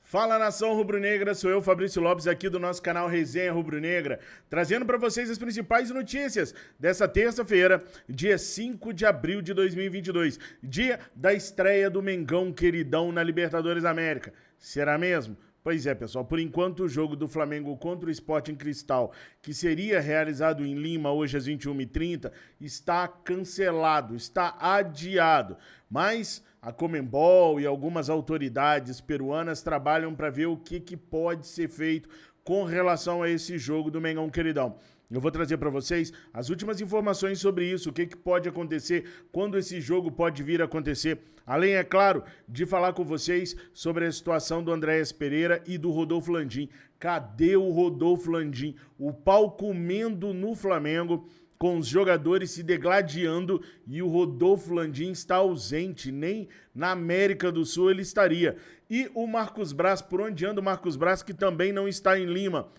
Fala, nação rubro-negra, sou eu, Fabrício Lopes, aqui do nosso canal Resenha Rubro-Negra, trazendo para vocês as principais notícias dessa terça-feira, dia 5 de abril de 2022, dia da estreia do Mengão queridão na Libertadores América. Será mesmo? Pois é, pessoal, por enquanto o jogo do Flamengo contra o Sporting Cristal, que seria realizado em Lima hoje às 21h30, está cancelado, está adiado. Mas a Conmebol e algumas autoridades peruanas trabalham para ver o que pode ser feito com relação a esse jogo do Mengão queridão. Eu vou trazer para vocês as últimas informações sobre isso, o que pode acontecer, quando esse jogo pode vir a acontecer. Além, é claro, de falar com vocês sobre a situação do Andréas Pereira e do Rodolfo Landim. Cadê o Rodolfo Landim? O pau comendo no Flamengo, com os jogadores se degladiando, e o Rodolfo Landim está ausente, nem na América do Sul ele estaria. E o Marcos Braz, por onde anda o Marcos Braz, que também não está em Lima?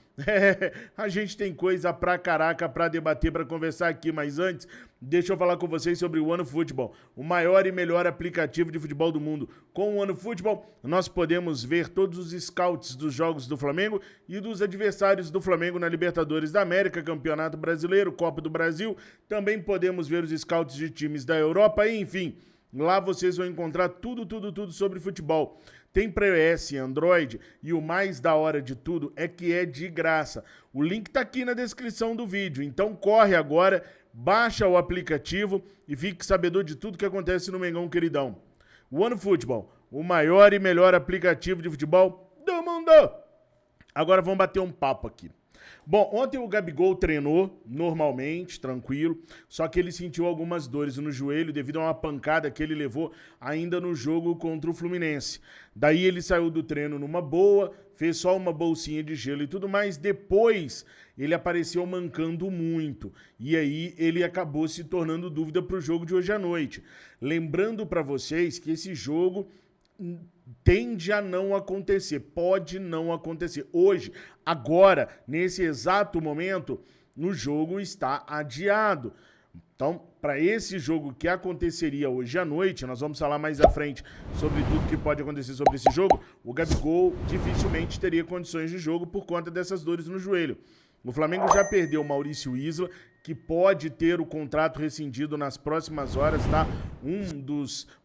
A gente tem coisa pra caraca pra debater, pra conversar aqui, mas antes, deixa eu falar com vocês sobre o OneFootball, o maior e melhor aplicativo de futebol do mundo. Com o OneFootball, nós podemos ver todos os scouts dos jogos do Flamengo e dos adversários do Flamengo na Libertadores da América, Campeonato Brasileiro, Copa do Brasil. Também podemos ver os scouts de times da Europa e, enfim, lá vocês vão encontrar tudo sobre futebol. Tem para iOS, Android, e o mais da hora de tudo é que é de graça. O link tá aqui na descrição do vídeo, então corre agora, baixa o aplicativo e fique sabedor de tudo que acontece no Mengão queridão. OneFootball, o maior e melhor aplicativo de futebol do mundo! Agora vamos bater um papo aqui. Bom, ontem o Gabigol treinou normalmente, tranquilo, só que ele sentiu algumas dores no joelho devido a uma pancada que ele levou ainda no jogo contra o Fluminense. Daí ele saiu do treino numa boa, fez só uma bolsinha de gelo e tudo mais. Depois ele apareceu mancando muito e aí ele acabou se tornando dúvida para o jogo de hoje à noite. Lembrando para vocês que esse jogo tende a não acontecer, pode não acontecer. Hoje, agora, nesse exato momento, o jogo está adiado. Então, para esse jogo que aconteceria hoje à noite, nós vamos falar mais à frente sobre tudo que pode acontecer sobre esse jogo, o Gabigol dificilmente teria condições de jogo por conta dessas dores no joelho. O Flamengo já perdeu o Maurício Isla, que pode ter o contrato rescindido nas próximas horas, tá?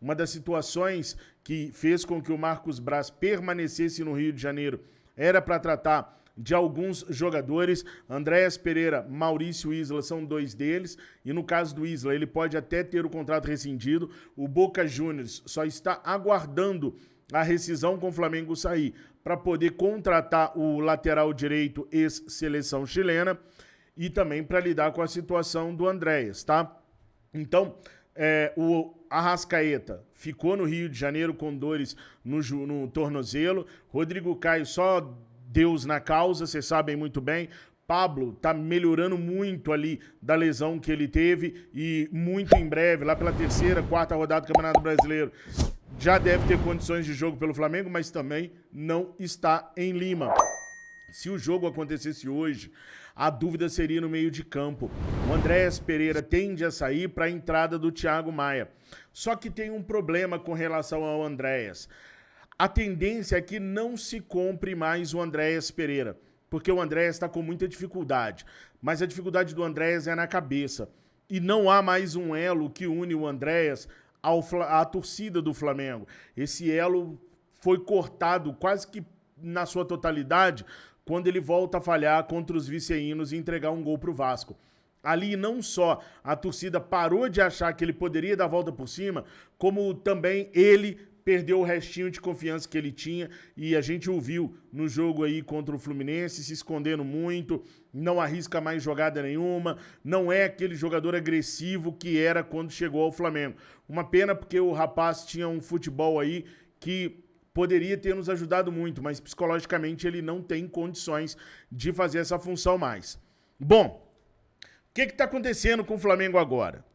Uma das situações que fez com que o Marcos Braz permanecesse no Rio de Janeiro era para tratar de alguns jogadores. Andréas Pereira, Maurício Isla são dois deles, e no caso do Isla, ele pode até ter o contrato rescindido. O Boca Juniors só está aguardando a rescisão com o Flamengo sair para poder contratar o lateral direito ex-seleção chilena e também para lidar com a situação do Andréas, tá? Então, o Arrascaeta ficou no Rio de Janeiro com dores no tornozelo. Rodrigo Caio, só Deus na causa, vocês sabem muito bem. Pablo tá melhorando muito ali da lesão que ele teve e muito em breve, lá pela terceira, quarta rodada do Campeonato Brasileiro, já deve ter condições de jogo pelo Flamengo, mas também não está em Lima. Se o jogo acontecesse hoje, a dúvida seria no meio de campo. O Andréas Pereira tende a sair para a entrada do Thiago Maia. Só que tem um problema com relação ao Andréas. A tendência é que não se compre mais o Andréas Pereira, porque o Andréas está com muita dificuldade. Mas a dificuldade do Andréas é na cabeça. E não há mais um elo que une o Andréas à torcida do Flamengo. Esse elo foi cortado quase que na sua totalidade quando ele volta a falhar contra os viceínos e entregar um gol para o Vasco. Ali não só a torcida parou de achar que ele poderia dar a volta por cima, como também ele perdeu o restinho de confiança que ele tinha, e a gente o viu no jogo aí contra o Fluminense, se escondendo muito, não arrisca mais jogada nenhuma, não é aquele jogador agressivo que era quando chegou ao Flamengo. Uma pena, porque o rapaz tinha um futebol aí que poderia ter nos ajudado muito, mas psicologicamente ele não tem condições de fazer essa função mais. Bom, o que está acontecendo com o Flamengo agora?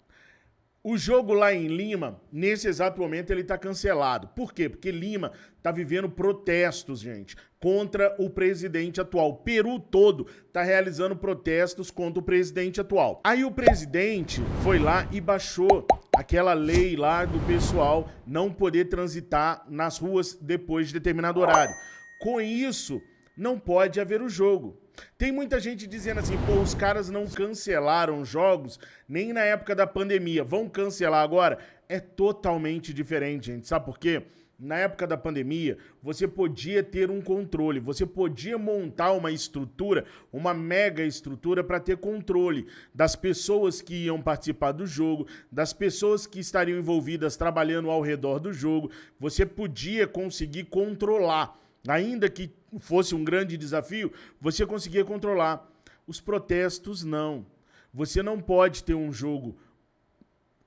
O jogo lá em Lima, nesse exato momento, ele está cancelado. Por quê? Porque Lima está vivendo protestos, gente, contra o presidente atual. O Peru todo está realizando protestos contra o presidente atual. Aí o presidente foi lá e baixou aquela lei lá do pessoal não poder transitar nas ruas depois de determinado horário. Com isso, não pode haver o jogo. Tem muita gente dizendo assim, pô, os caras não cancelaram jogos nem na época da pandemia, vão cancelar agora? É totalmente diferente, gente. Sabe por quê? Na época da pandemia, você podia ter um controle, você podia montar uma estrutura, uma mega estrutura para ter controle das pessoas que iam participar do jogo, das pessoas que estariam envolvidas trabalhando ao redor do jogo. Você podia conseguir controlar. Ainda que fosse um grande desafio, você conseguia controlar. Os protestos, não. Você não pode ter um jogo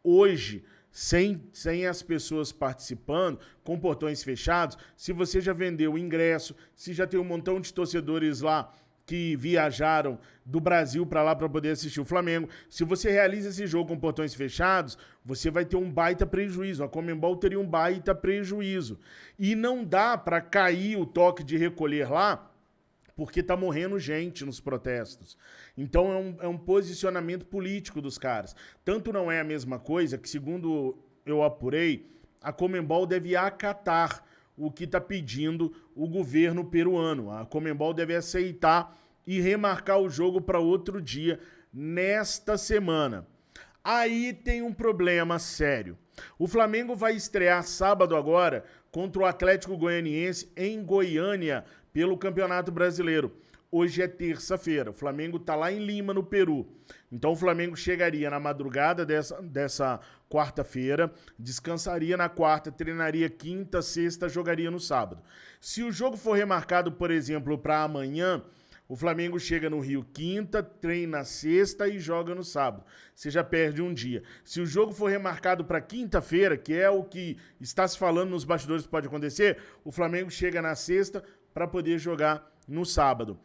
hoje sem as pessoas participando, com portões fechados, se você já vendeu o ingresso, se já tem um montão de torcedores lá que viajaram do Brasil para lá para poder assistir o Flamengo. Se você realiza esse jogo com portões fechados, você vai ter um baita prejuízo. A Conmebol teria um baita prejuízo. E não dá para cair o toque de recolher lá, porque tá morrendo gente nos protestos. Então é um posicionamento político dos caras. Tanto não é a mesma coisa que, segundo eu apurei, a Conmebol deve acatar o que está pedindo o governo peruano. A Conmebol deve aceitar e remarcar o jogo para outro dia nesta semana. Aí tem um problema sério. O Flamengo vai estrear sábado agora contra o Atlético Goianiense em Goiânia pelo Campeonato Brasileiro. Hoje é terça-feira, o Flamengo está lá em Lima, no Peru. Então o Flamengo chegaria na madrugada dessa quarta-feira, descansaria na quarta, treinaria quinta, sexta, jogaria no sábado. Se o jogo for remarcado, por exemplo, para amanhã, o Flamengo chega no Rio quinta, treina sexta e joga no sábado. Você já perde um dia. Se o jogo for remarcado para quinta-feira, que é o que está se falando nos bastidores que pode acontecer, o Flamengo chega na sexta para poder jogar no sábado.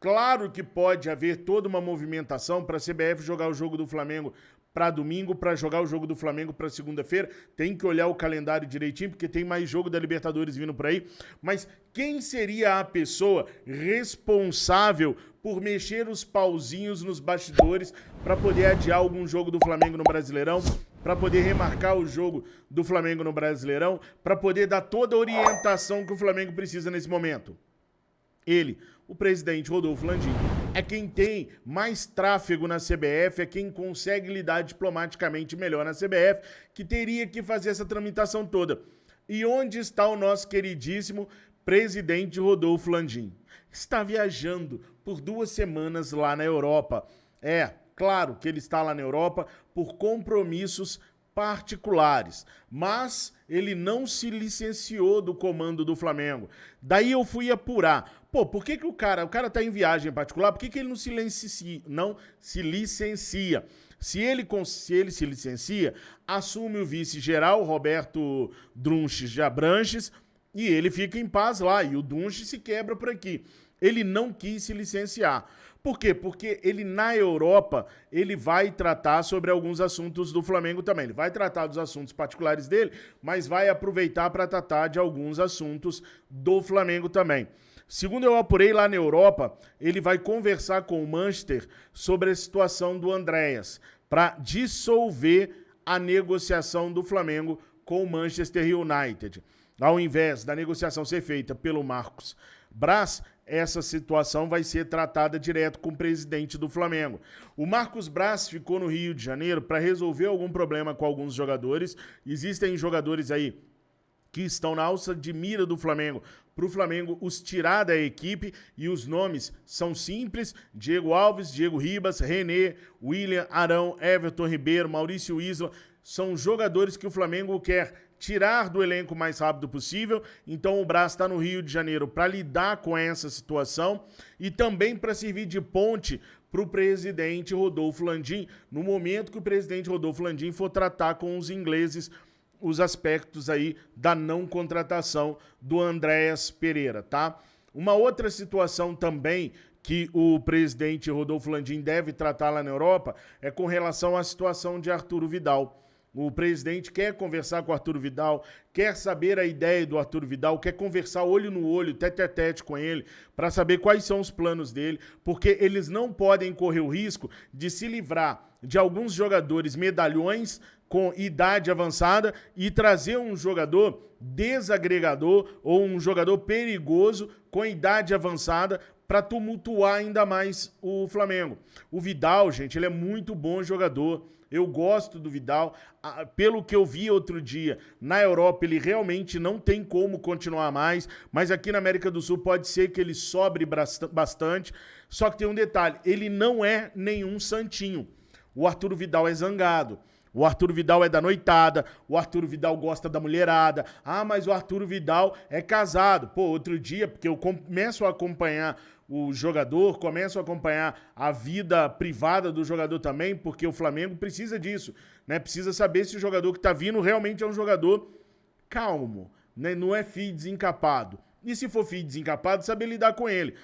Claro que pode haver toda uma movimentação para a CBF jogar o jogo do Flamengo para domingo, para jogar o jogo do Flamengo para segunda-feira. Tem que olhar o calendário direitinho, porque tem mais jogo da Libertadores vindo por aí. Mas quem seria a pessoa responsável por mexer os pauzinhos nos bastidores para poder adiar algum jogo do Flamengo no Brasileirão, para poder remarcar o jogo do Flamengo no Brasileirão, para poder dar toda a orientação que o Flamengo precisa nesse momento? Ele, o presidente Rodolfo Landim, é quem tem mais tráfego na CBF, é quem consegue lidar diplomaticamente melhor na CBF, que teria que fazer essa tramitação toda. E onde está o nosso queridíssimo presidente Rodolfo Landim? Está viajando por 2 semanas lá na Europa. É, claro que ele está lá na Europa por compromissos particulares, mas ele não se licenciou do comando do Flamengo. Daí eu fui apurar. Pô, por que o cara tá em viagem particular, por que ele não se licencia? Se ele se licencia, assume o vice-geral, Roberto Drunches de Abranches, e ele fica em paz lá, e o Drunches se quebra por aqui. Ele não quis se licenciar. Por quê? Porque ele, na Europa, ele vai tratar sobre alguns assuntos do Flamengo também. Ele vai tratar dos assuntos particulares dele, mas vai aproveitar para tratar de alguns assuntos do Flamengo também. Segundo eu apurei, lá na Europa, ele vai conversar com o Manchester sobre a situação do Andréas, para dissolver a negociação do Flamengo com o Manchester United. Ao invés da negociação ser feita pelo Marcos Braz, essa situação vai ser tratada direto com o presidente do Flamengo. O Marcos Braz ficou no Rio de Janeiro para resolver algum problema com alguns jogadores. Existem jogadores aí que estão na alça de mira do Flamengo, para o Flamengo os tirar da equipe, e os nomes são simples: Diego Alves, Diego Ribas, René, William, Arão, Everton Ribeiro, Maurício Isla. São jogadores que o Flamengo quer tirar do elenco o mais rápido possível. Então o Braz está no Rio de Janeiro para lidar com essa situação e também para servir de ponte para o presidente Rodolfo Landim, no momento que o presidente Rodolfo Landim for tratar com os ingleses os aspectos aí da não contratação do Andréas Pereira, tá? Uma outra situação também que o presidente Rodolfo Landim deve tratar lá na Europa é com relação à situação de Arturo Vidal. O presidente quer conversar com o Arturo Vidal, quer saber a ideia do Arturo Vidal, quer conversar olho no olho, tete a tete com ele, para saber quais são os planos dele, porque eles não podem correr o risco de se livrar de alguns jogadores medalhões com idade avançada e trazer um jogador desagregador ou um jogador perigoso com idade avançada para tumultuar ainda mais o Flamengo. O Vidal, gente, ele é muito bom jogador. Eu gosto do Vidal. Pelo que eu vi outro dia, na Europa ele realmente não tem como continuar mais, mas aqui na América do Sul pode ser que ele sobre bastante. Só que tem um detalhe, ele não é nenhum santinho. O Arturo Vidal é zangado. O Arturo Vidal é da noitada, o Arturo Vidal gosta da mulherada. Ah, mas o Arturo Vidal é casado. Pô, outro dia, porque eu começo a acompanhar o jogador, começo a acompanhar a vida privada do jogador também, porque o Flamengo precisa disso, né? Precisa saber se o jogador que tá vindo realmente é um jogador calmo, né? Não é filho desencapado. E se for filho desencapado, saber lidar com ele.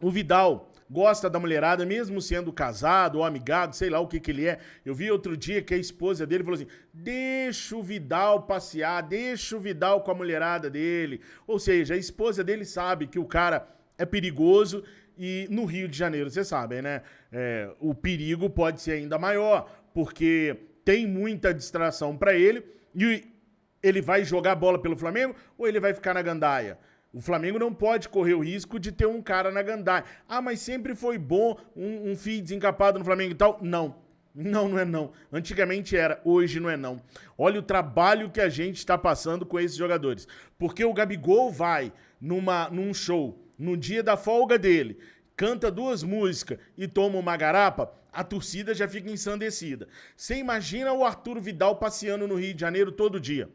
O Vidal gosta da mulherada, mesmo sendo casado ou amigado, sei lá o que ele é. Eu vi outro dia que a esposa dele falou assim, deixa o Vidal passear, deixa o Vidal com a mulherada dele. Ou seja, a esposa dele sabe que o cara é perigoso e no Rio de Janeiro, vocês sabem, né? O perigo pode ser ainda maior, porque tem muita distração pra ele e ele vai jogar bola pelo Flamengo ou ele vai ficar na gandaia? O Flamengo não pode correr o risco de ter um cara na gandaia. Ah, mas sempre foi bom um filho desencapado no Flamengo e tal. Não. Não é não. Antigamente era, hoje não é não. Olha o trabalho que a gente está passando com esses jogadores. Porque o Gabigol vai num show, no dia da folga dele, canta 2 músicas e toma uma garapa, a torcida já fica ensandecida. Você imagina o Arturo Vidal passeando no Rio de Janeiro todo dia,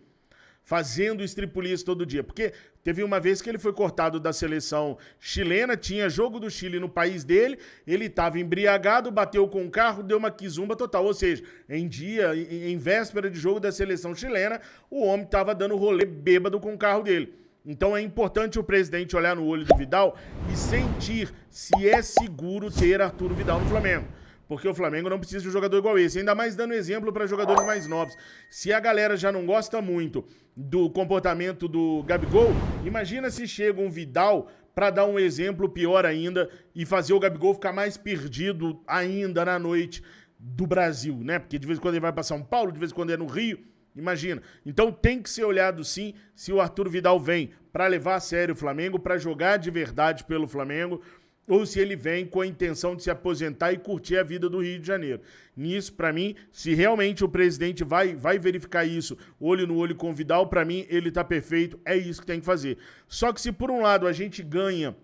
fazendo estripulias todo dia, porque teve uma vez que ele foi cortado da seleção chilena, tinha jogo do Chile no país dele, ele estava embriagado, bateu com o carro, deu uma quizumba total, ou seja, em véspera de jogo da seleção chilena, o homem estava dando rolê bêbado com o carro dele. Então é importante o presidente olhar no olho do Vidal e sentir se é seguro ter Arturo Vidal no Flamengo. Porque o Flamengo não precisa de um jogador igual esse. Ainda mais dando exemplo para jogadores mais novos. Se a galera já não gosta muito do comportamento do Gabigol, imagina se chega um Vidal para dar um exemplo pior ainda e fazer o Gabigol ficar mais perdido ainda na noite do Brasil, né? Porque de vez em quando ele vai para São Paulo, de vez em quando é no Rio. Imagina. Então tem que ser olhado sim se o Arturo Vidal vem para levar a sério o Flamengo, para jogar de verdade pelo Flamengo, ou se ele vem com a intenção de se aposentar e curtir a vida do Rio de Janeiro. Nisso, para mim, se realmente o presidente vai verificar isso, olho no olho com o Vidal, para mim, ele tá perfeito, é isso que tem que fazer. Só que se por um lado a gente ganha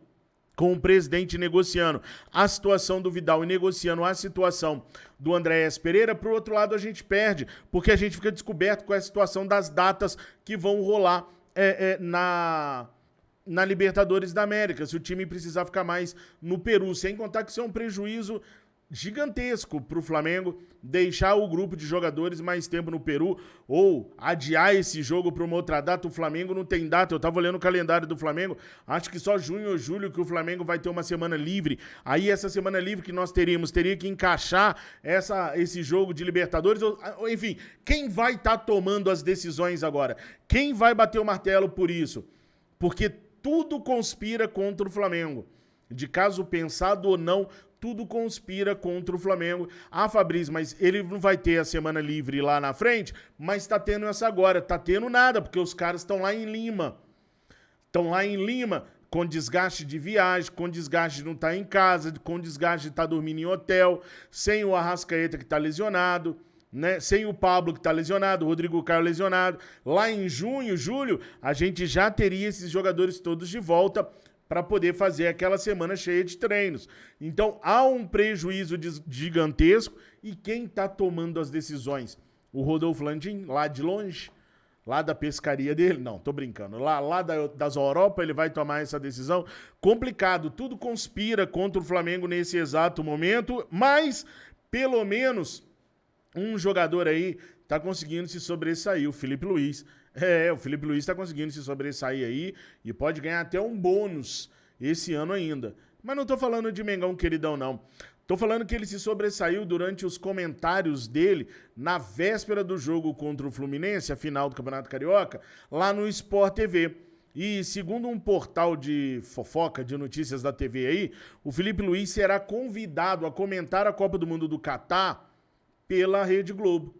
com o presidente negociando a situação do Vidal e negociando a situação do Andréas Pereira, por outro lado a gente perde, porque a gente fica descoberto com a situação das datas que vão rolar na Libertadores da América, se o time precisar ficar mais no Peru, sem contar que isso é um prejuízo gigantesco para o Flamengo, deixar o grupo de jogadores mais tempo no Peru ou adiar esse jogo para uma outra data. O Flamengo não tem data, eu estava olhando o calendário do Flamengo, acho que só junho ou julho que o Flamengo vai ter uma semana livre. Aí essa semana livre que nós teria que encaixar esse jogo de Libertadores, ou enfim, quem vai estar tomando as decisões agora? Quem vai bater o martelo por isso? Porque tudo conspira contra o Flamengo. De caso pensado ou não, tudo conspira contra o Flamengo. Ah, Fabrício, mas ele não vai ter a semana livre lá na frente, mas tá tendo essa agora. Tá tendo nada, porque os caras estão lá em Lima. Estão lá em Lima com desgaste de viagem, com desgaste de não estar em casa, com desgaste de estar dormindo em hotel, sem o Arrascaeta que tá lesionado, né? Sem o Pablo que tá lesionado, o Rodrigo Caio lesionado. Lá em junho, julho, a gente já teria esses jogadores todos de volta para poder fazer aquela semana cheia de treinos. Então, há um prejuízo gigantesco e quem está tomando as decisões? O Rodolfo Landim, lá de longe, lá da pescaria dele? Não, tô brincando. Lá das Europa ele vai tomar essa decisão? Complicado, tudo conspira contra o Flamengo nesse exato momento, mas, pelo menos, um jogador aí tá conseguindo se sobressair, o Felipe Luiz. O Felipe Luiz tá conseguindo se sobressair aí e pode ganhar até um bônus esse ano ainda. Mas não tô falando de Mengão queridão, não. Tô falando que ele se sobressaiu durante os comentários dele na véspera do jogo contra o Fluminense, a final do Campeonato Carioca, lá no Sport TV. E segundo um portal de fofoca, de notícias da TV aí, o Felipe Luiz será convidado a comentar a Copa do Mundo do Catar pela Rede Globo.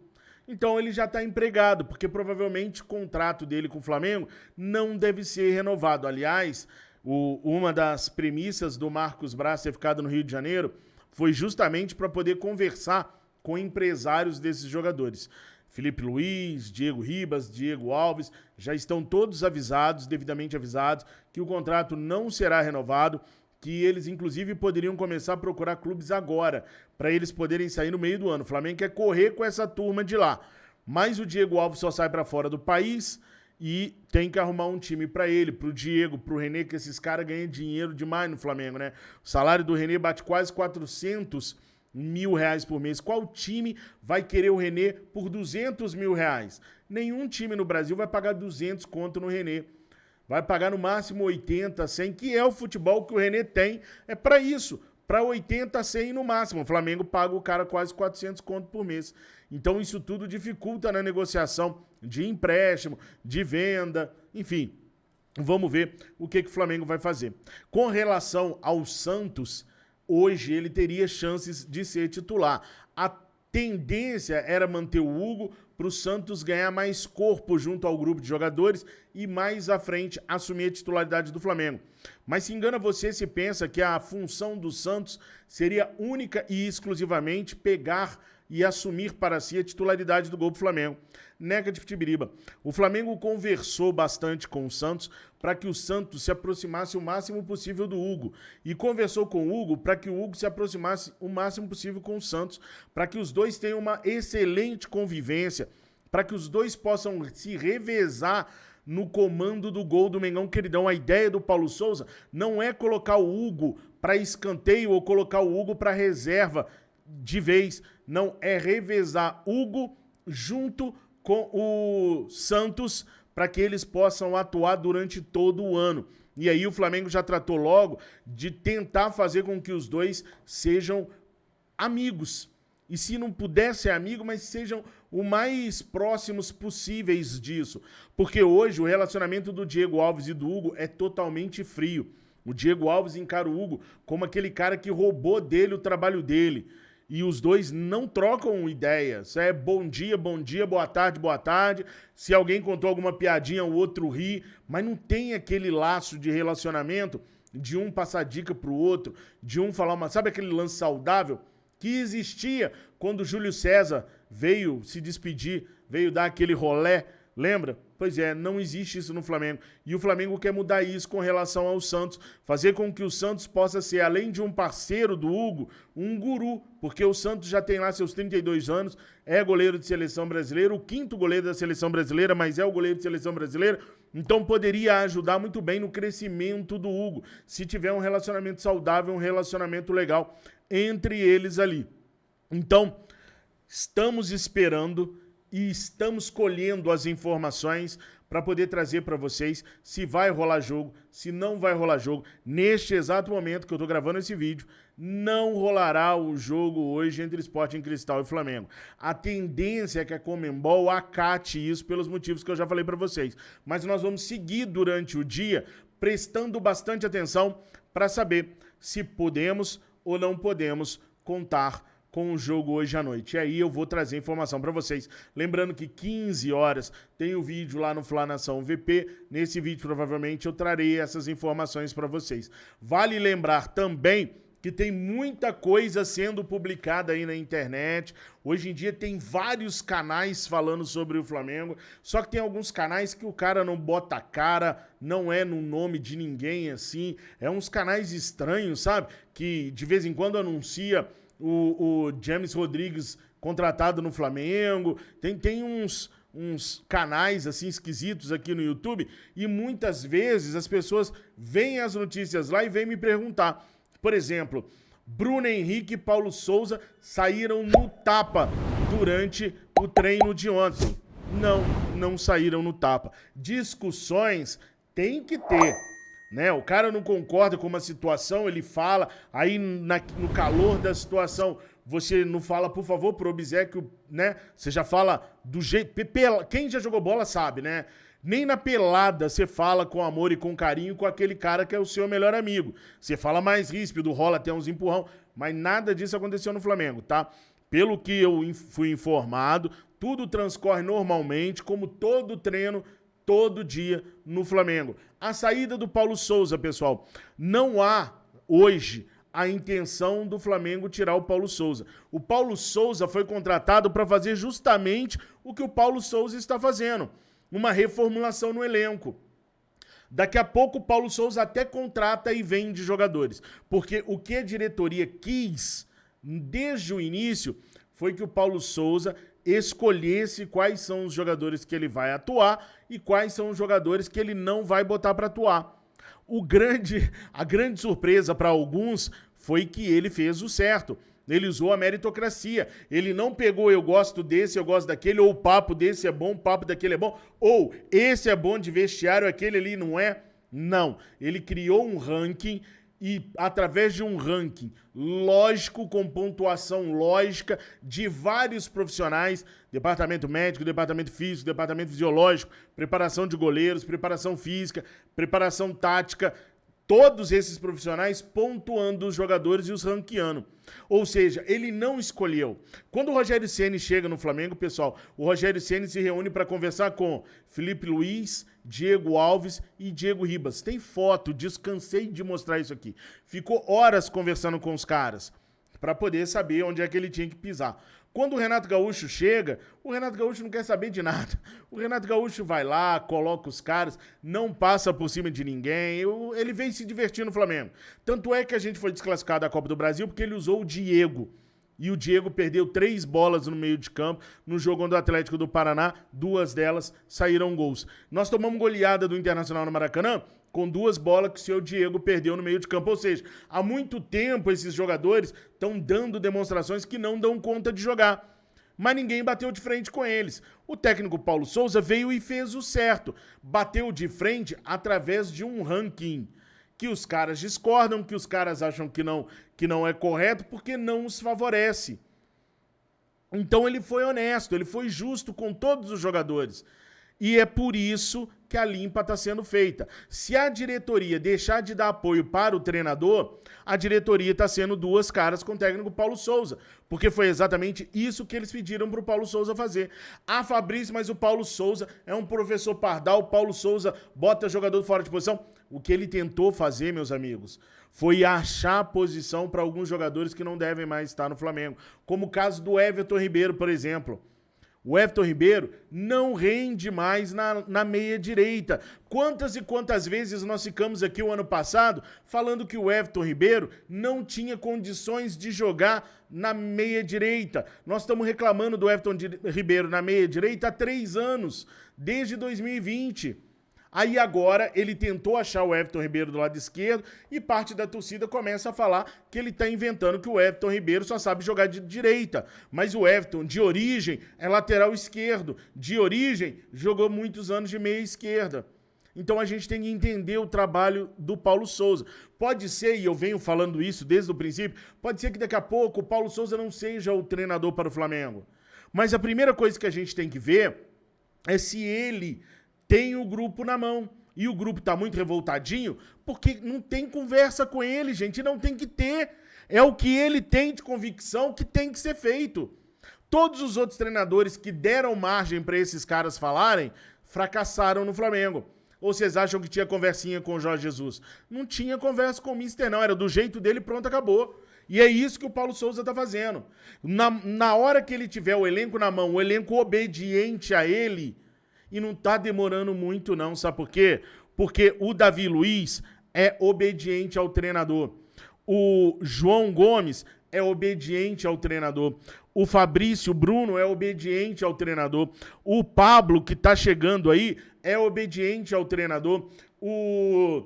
Então ele já está empregado, porque provavelmente o contrato dele com o Flamengo não deve ser renovado. Aliás, uma das premissas do Marcos Braz ter ficado no Rio de Janeiro foi justamente para poder conversar com empresários desses jogadores. Felipe Luiz, Diego Ribas, Diego Alves, já estão todos avisados, devidamente avisados, que o contrato não será renovado, que eles inclusive poderiam começar a procurar clubes agora, para eles poderem sair no meio do ano. O Flamengo quer correr com essa turma de lá, mas o Diego Alves só sai para fora do país e tem que arrumar um time para ele, pro Diego, pro René, que esses caras ganham dinheiro demais no Flamengo, né? O salário do René bate quase 400 mil reais por mês. Qual time vai querer o René por 200 mil reais? Nenhum time no Brasil vai pagar 200 conto no René. Vai pagar no máximo 80, 100, que é o futebol que o René tem. É para isso, para 80, 100 no máximo. O Flamengo paga o cara quase 400 conto por mês. Então isso tudo dificulta na negociação de empréstimo, de venda, enfim. Vamos ver o que o Flamengo vai fazer. Com relação ao Santos, hoje ele teria chances de ser titular. A tendência era manter o Hugo para o Santos ganhar mais corpo junto ao grupo de jogadores e mais à frente assumir a titularidade do Flamengo. Mas se engana você se pensa que a função do Santos seria única e exclusivamente pegar e assumir para si a titularidade do gol do Flamengo. Neca de Pitibiriba. O Flamengo conversou bastante com o Santos para que o Santos se aproximasse o máximo possível do Hugo. E conversou com o Hugo para que o Hugo se aproximasse o máximo possível com o Santos, para que os dois tenham uma excelente convivência, para que os dois possam se revezar no comando do gol do Mengão Queridão. A ideia do Paulo Souza não é colocar o Hugo para escanteio ou colocar o Hugo para reserva de vez. Não, é revezar Hugo junto com o Santos para que eles possam atuar durante todo o ano. E aí o Flamengo já tratou logo de tentar fazer com que os dois sejam amigos. E se não puder ser amigo, mas sejam o mais próximos possíveis disso. Porque hoje o relacionamento do Diego Alves e do Hugo é totalmente frio. O Diego Alves encara o Hugo como aquele cara que roubou dele o trabalho dele. E os dois não trocam ideias. É bom dia, boa tarde. Se alguém contou alguma piadinha, o outro ri. Mas não tem aquele laço de relacionamento de um passar dica pro outro, de um falar uma... Sabe aquele lance saudável que existia quando o Júlio César veio se despedir, veio dar aquele rolé, lembra? Pois é, não existe isso no Flamengo. E o Flamengo quer mudar isso com relação ao Santos, fazer com que o Santos possa ser, além de um parceiro do Hugo, um guru, porque o Santos já tem lá seus 32 anos, é goleiro de seleção brasileira, o 5º goleiro da seleção brasileira, mas é o goleiro de seleção brasileira, então poderia ajudar muito bem no crescimento do Hugo, se tiver um relacionamento saudável, um relacionamento legal entre eles ali. Então, estamos esperando e estamos colhendo as informações para poder trazer para vocês se vai rolar jogo, se não vai rolar jogo. Neste exato momento que eu estou gravando esse vídeo, não rolará o jogo hoje entre Sporting Cristal e Flamengo. A tendência é que a Conmebol acate isso pelos motivos que eu já falei para vocês. Mas nós vamos seguir durante o dia prestando bastante atenção para saber se podemos ou não podemos contar com o jogo hoje à noite. E aí eu vou trazer informação para vocês. Lembrando que 15 horas tem o vídeo lá no Fla Nação VP. Nesse vídeo provavelmente eu trarei essas informações para vocês. Vale lembrar também que tem muita coisa sendo publicada aí na internet. Hoje em dia tem vários canais falando sobre o Flamengo, só que tem alguns canais que o cara não bota a cara, não é no nome de ninguém assim, é uns canais estranhos, sabe? Que de vez em quando anuncia o James Rodrigues contratado no Flamengo, tem uns canais assim esquisitos aqui no YouTube e muitas vezes as pessoas veem as notícias lá e vêm me perguntar. Por exemplo, Bruno Henrique e Paulo Souza saíram no tapa durante o treino de ontem. Não saíram no tapa. Discussões tem que ter, né? O cara não concorda com uma situação, ele fala, aí no calor da situação, você não fala, por favor, pro obséquio, né? Você já fala do jeito... Quem já jogou bola sabe, né? Nem na pelada você fala com amor e com carinho com aquele cara que é o seu melhor amigo. Você fala mais ríspido, rola até uns empurrão, mas nada disso aconteceu no Flamengo, tá? Pelo que eu fui informado, tudo transcorre normalmente, como todo treino, todo dia no Flamengo. A saída do Paulo Souza, pessoal, não há hoje a intenção do Flamengo tirar o Paulo Souza. O Paulo Souza foi contratado para fazer justamente o que o Paulo Souza está fazendo, uma reformulação no elenco. Daqui a pouco o Paulo Souza até contrata e vende jogadores, porque o que a diretoria quis desde o início foi que o Paulo Souza escolhesse quais são os jogadores que ele vai atuar e quais são os jogadores que ele não vai botar para atuar. A grande surpresa para alguns foi que ele fez o certo. Ele usou a meritocracia. Ele não pegou eu gosto desse, eu gosto daquele, ou o papo desse é bom, o papo daquele é bom, ou esse é bom de vestiário, aquele ali não é. Não. Ele criou um ranking e, através de um ranking lógico, com pontuação lógica de vários profissionais, departamento médico, departamento físico, departamento fisiológico, preparação de goleiros, preparação física, preparação tática, todos esses profissionais pontuando os jogadores e os ranqueando. Ou seja, ele não escolheu. Quando o Rogério Ceni chega no Flamengo, pessoal, o Rogério Ceni se reúne para conversar com Felipe Luiz, Diego Alves e Diego Ribas. Tem foto, descansei de mostrar isso aqui. Ficou horas conversando com os caras para poder saber onde é que ele tinha que pisar. Quando o Renato Gaúcho chega, o Renato Gaúcho não quer saber de nada. O Renato Gaúcho vai lá, coloca os caras, não passa por cima de ninguém. Ele vem se divertir no Flamengo. Tanto é que a gente foi desclassificado da Copa do Brasil porque ele usou o Diego. E o Diego perdeu 3 bolas no meio de campo no jogo contra o Atlético do Paraná. 2 delas saíram gols. Nós tomamos goleada do Internacional no Maracanã com 2 bolas que o seu Diego perdeu no meio de campo. Ou seja, há muito tempo esses jogadores estão dando demonstrações que não dão conta de jogar. Mas ninguém bateu de frente com eles. O técnico Paulo Souza veio e fez o certo. Bateu de frente através de um ranking que os caras discordam, que os caras acham que não é correto, porque não os favorece. Então ele foi honesto, ele foi justo com todos os jogadores. E é por isso que a limpa está sendo feita. Se a diretoria deixar de dar apoio para o treinador, a diretoria está sendo 2 caras com o técnico Paulo Souza. Porque foi exatamente isso que eles pediram para o Paulo Souza fazer. Ah, Fabrício, mas o Paulo Souza é um professor pardal, o Paulo Souza bota jogador fora de posição. O que ele tentou fazer, meus amigos, foi achar posição para alguns jogadores que não devem mais estar no Flamengo. Como o caso do Everton Ribeiro, por exemplo. O Everton Ribeiro não rende mais na meia direita. Quantas e quantas vezes nós ficamos aqui o ano passado falando que o Everton Ribeiro não tinha condições de jogar na meia direita. Nós estamos reclamando do Everton Ribeiro na meia direita há 3 anos, desde 2020. Aí agora ele tentou achar o Everton Ribeiro do lado esquerdo e parte da torcida começa a falar que ele está inventando que o Everton Ribeiro só sabe jogar de direita. Mas o Everton, de origem, é lateral esquerdo. De origem, jogou muitos anos de meia esquerda. Então a gente tem que entender o trabalho do Paulo Souza. Pode ser, e eu venho falando isso desde o princípio, pode ser que daqui a pouco o Paulo Souza não seja o treinador para o Flamengo. Mas a primeira coisa que a gente tem que ver é se ele tem o grupo na mão. E o grupo tá muito revoltadinho porque não tem conversa com ele, gente. Não tem que ter. É o que ele tem de convicção que tem que ser feito. Todos os outros treinadores que deram margem para esses caras falarem, fracassaram no Flamengo. Ou vocês acham que tinha conversinha com o Jorge Jesus? Não tinha conversa com o Mister, não. Era do jeito dele, pronto, acabou. E é isso que o Paulo Souza tá fazendo. Na hora que ele tiver o elenco na mão, o elenco obediente a ele, e não tá demorando muito não, sabe por quê? Porque o Davi Luiz é obediente ao treinador. O João Gomes é obediente ao treinador. O Fabrício Bruno é obediente ao treinador. O Pablo, que tá chegando aí, é obediente ao treinador. O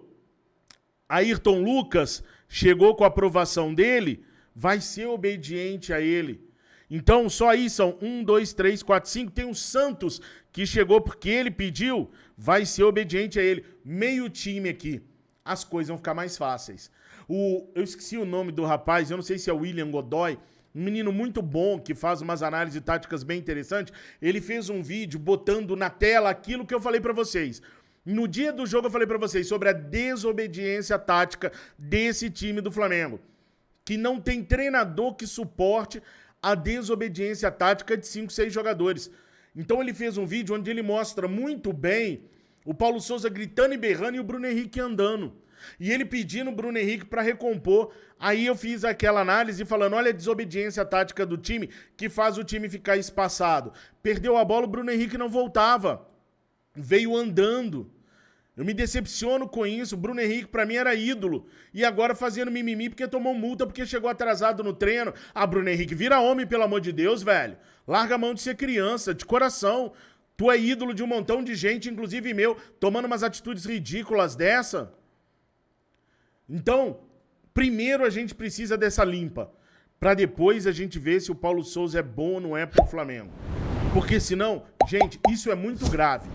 Ayrton Lucas chegou com a aprovação dele, vai ser obediente a ele. Então, só aí são 1, 2, 3, 4, 5. Tem o Santos, que chegou porque ele pediu, vai ser obediente a ele. Meio time aqui. As coisas vão ficar mais fáceis. Eu esqueci o nome do rapaz, eu não sei se é o William Godoy, um menino muito bom, que faz umas análises táticas bem interessantes. Ele fez um vídeo botando na tela aquilo que eu falei pra vocês. No dia do jogo eu falei pra vocês sobre a desobediência tática desse time do Flamengo. Que não tem treinador que suporte a desobediência tática de 5, 6 jogadores. Então ele fez um vídeo onde ele mostra muito bem o Paulo Souza gritando e berrando e o Bruno Henrique andando. E ele pedindo o Bruno Henrique para recompor. Aí eu fiz aquela análise falando, olha a desobediência tática do time que faz o time ficar espaçado. Perdeu a bola, o Bruno Henrique não voltava. Veio andando. Eu me decepciono com isso. O Bruno Henrique pra mim era ídolo. E agora fazendo mimimi porque tomou multa, porque chegou atrasado no treino. Ah, Bruno Henrique, vira homem, pelo amor de Deus, velho. Larga a mão de ser criança, de coração. Tu é ídolo de um montão de gente, inclusive meu, tomando umas atitudes ridículas dessa. Então, primeiro a gente precisa dessa limpa, pra depois a gente ver se o Paulo Souza é bom ou não é pro Flamengo. Porque senão, gente, isso é muito grave,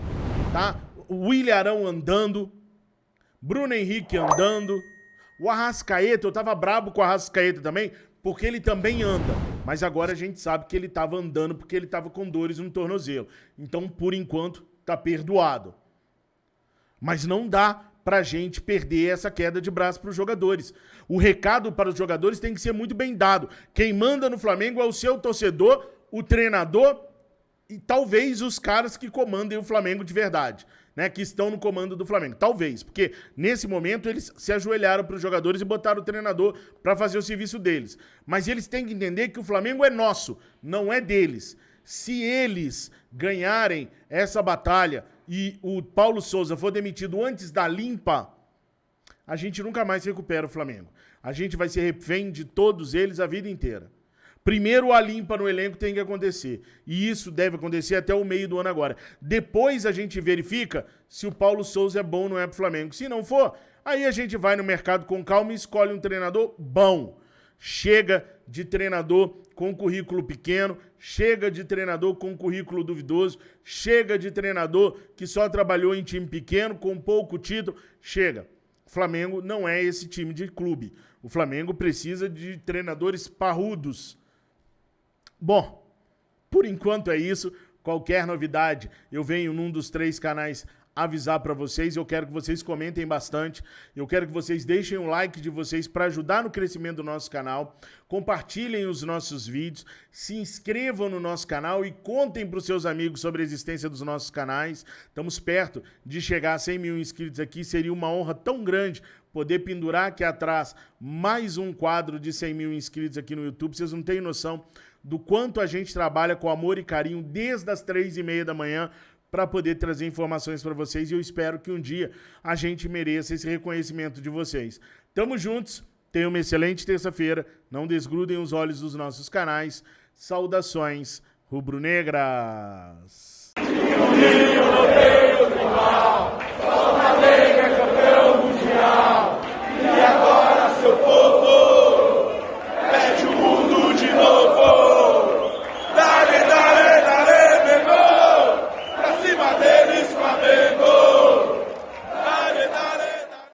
tá? O Willian Arão andando, Bruno Henrique andando, o Arrascaeta, eu tava brabo com o Arrascaeta também, porque ele também anda. Mas agora a gente sabe que ele tava andando porque ele tava com dores no tornozelo. Então, por enquanto, tá perdoado. Mas não dá pra gente perder essa queda de braço pros jogadores. O recado para os jogadores tem que ser muito bem dado. Quem manda no Flamengo é o seu torcedor, o treinador e talvez os caras que comandem o Flamengo de verdade, né? Que estão no comando do Flamengo. Talvez, porque nesse momento eles se ajoelharam para os jogadores e botaram o treinador para fazer o serviço deles. Mas eles têm que entender que o Flamengo é nosso, não é deles. Se eles ganharem essa batalha e o Paulo Souza for demitido antes da limpa, a gente nunca mais recupera o Flamengo. A gente vai ser refém de todos eles a vida inteira. Primeiro a limpa no elenco tem que acontecer. E isso deve acontecer até o meio do ano agora. Depois a gente verifica se o Paulo Souza é bom ou não é pro Flamengo. Se não for, aí a gente vai no mercado com calma e escolhe um treinador bom. Chega de treinador com currículo pequeno, chega de treinador com currículo duvidoso, chega de treinador que só trabalhou em time pequeno, com pouco título, chega. O Flamengo não é esse time de clube. O Flamengo precisa de treinadores parrudos. Bom, por enquanto é isso. Qualquer novidade, eu venho num dos 3 canais avisar para vocês. Eu quero que vocês comentem bastante. Eu quero que vocês deixem o like de vocês para ajudar no crescimento do nosso canal. Compartilhem os nossos vídeos. Se inscrevam no nosso canal e contem para os seus amigos sobre a existência dos nossos canais. Estamos perto de chegar a 100 mil inscritos aqui. Seria uma honra tão grande poder pendurar aqui atrás mais um quadro de 100 mil inscritos aqui no YouTube. Vocês não têm noção do quanto a gente trabalha com amor e carinho desde as 3h30 da manhã para poder trazer informações para vocês, e eu espero que um dia a gente mereça esse reconhecimento de vocês. Tamo juntos, tenham uma excelente terça-feira, não desgrudem os olhos dos nossos canais. Saudações rubro-negras! Campeão mundial, e agora